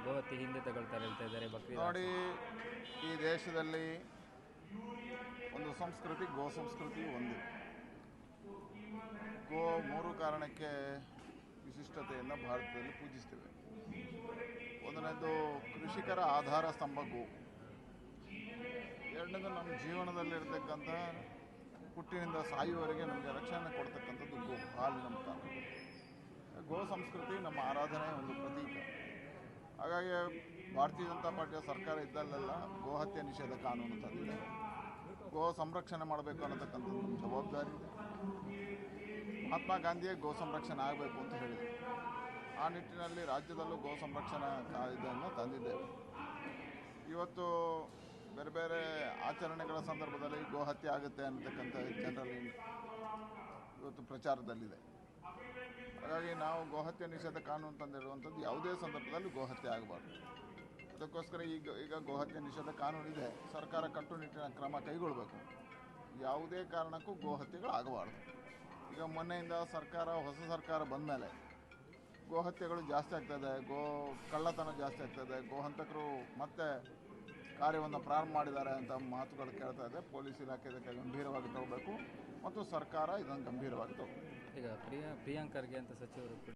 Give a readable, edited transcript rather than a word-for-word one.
ಗೋಹತ್ಯೆ ಹಿಂದೆ ತಗೊಳ್ತಾರೆ ಹೇಳ್ತಾ ಇದ್ದಾರೆ ಬಕ್ರೀದ್ ನೋಡಿ, ಈ ದೇಶದಲ್ಲಿ ಒಂದು ಸಂಸ್ಕೃತಿ ಗೋ ಸಂಸ್ಕೃತಿ ಒಂದು. ಗೋ 3 ಕಾರಣಕ್ಕೆ ವಿಶಿಷ್ಟತೆಯನ್ನು ಭಾರತದಲ್ಲಿ ಪೂಜಿಸ್ತೇವೆ. ಒಂದನೇದು ಕೃಷಿಕರ ಆಧಾರ ಸ್ತಂಭ ಗೋ. ಎರಡನೇದು ನಮ್ಮ ಜೀವನದಲ್ಲಿರ್ತಕ್ಕಂಥ ಹುಟ್ಟಿನಿಂದ ಸಾಯುವವರೆಗೆ ನಮಗೆ ರಕ್ಷಣೆ ಕೊಡ್ತಕ್ಕಂಥದ್ದು ಗೋ, ಹಾಲಿನ ಮುಖಾಂತರ. ಗೋ ಸಂಸ್ಕೃತಿ ನಮ್ಮ ಆರಾಧನೆಯ ಒಂದು ಪ್ರತೀಕ. ಹಾಗಾಗಿ ಭಾರತೀಯ ಜನತಾ ಪಾರ್ಟಿಯ ಸರ್ಕಾರ ಇದ್ದಲ್ಲೆಲ್ಲ ಗೋಹತ್ಯೆ ನಿಷೇಧ ಕಾನೂನು ತಂದಿದೆ. ಗೋ ಸಂರಕ್ಷಣೆ ಮಾಡಬೇಕು ಅನ್ನತಕ್ಕಂಥದ್ದು ನಮ್ಮ ಜವಾಬ್ದಾರಿ ಇದೆ. ಮಹಾತ್ಮ ಗಾಂಧಿಯೇ ಗೋ ಸಂರಕ್ಷಣೆ ಆಗಬೇಕು ಅಂತ ಹೇಳಿದರು. ಆ ನಿಟ್ಟಿನಲ್ಲಿ ರಾಜ್ಯದಲ್ಲೂ ಗೋ ಸಂರಕ್ಷಣಾ ಕಾಯ್ದೆಯನ್ನು ತಂದಿದ್ದೇವೆ. ಇವತ್ತು ಬೇರೆ ಬೇರೆ ಆಚರಣೆಗಳ ಸಂದರ್ಭದಲ್ಲಿ ಗೋಹತ್ಯೆ ಆಗುತ್ತೆ ಅನ್ನತಕ್ಕಂಥ ಜನರಲ್ಲಿ ಇವತ್ತು ಪ್ರಚಾರದಲ್ಲಿದೆ. ಹಾಗಾಗಿ ನಾವು ಗೋಹತ್ಯೆ ನಿಷೇಧ ಕಾನೂನು ತಂದಿರುವಂಥದ್ದು ಯಾವುದೇ ಸಂದರ್ಭದಲ್ಲಿ ಗೋಹತ್ಯೆ ಆಗಬಾರ್ದು. ಅದಕ್ಕೋಸ್ಕರ ಈಗ ಗೋಹತ್ಯೆ ನಿಷೇಧ ಕಾನೂನಿದೆ. ಸರ್ಕಾರ ಕಟ್ಟುನಿಟ್ಟಿನ ಕ್ರಮ ಕೈಗೊಳ್ಳಬೇಕು. ಯಾವುದೇ ಕಾರಣಕ್ಕೂ ಗೋಹತ್ಯೆಗಳು ಆಗಬಾರ್ದು. ಈಗ ಮೊನ್ನೆಯಿಂದ ಹೊಸ ಸರ್ಕಾರ ಬಂದ ಮೇಲೆ ಗೋಹತ್ಯೆಗಳು ಜಾಸ್ತಿ ಆಗ್ತದೆ, ಕಳ್ಳತನ ಜಾಸ್ತಿ ಆಗ್ತದೆ, ಗೋಹಂತಕರು ಮತ್ತೆ ಕಾರ್ಯವನ್ನು ಪ್ರಾರಂಭ ಮಾಡಿದ್ದಾರೆ ಅಂತ ಮಾತುಗಳು ಕೇಳ್ತಾ ಇದೆ. ಪೊಲೀಸ್ ಇಲಾಖೆ ಇದಕ್ಕೆ ಗಂಭೀರವಾಗಿ ತಗೋಬೇಕು ಮತ್ತು ಸರ್ಕಾರ ಇದನ್ನು ಗಂಭೀರವಾಗಿ ತಗೋಬೇಕು. ಈಗ ಪ್ರಿಯಾಂಕ್ ಖರ್ಗೆ ಅಂತ ಸಚಿವರು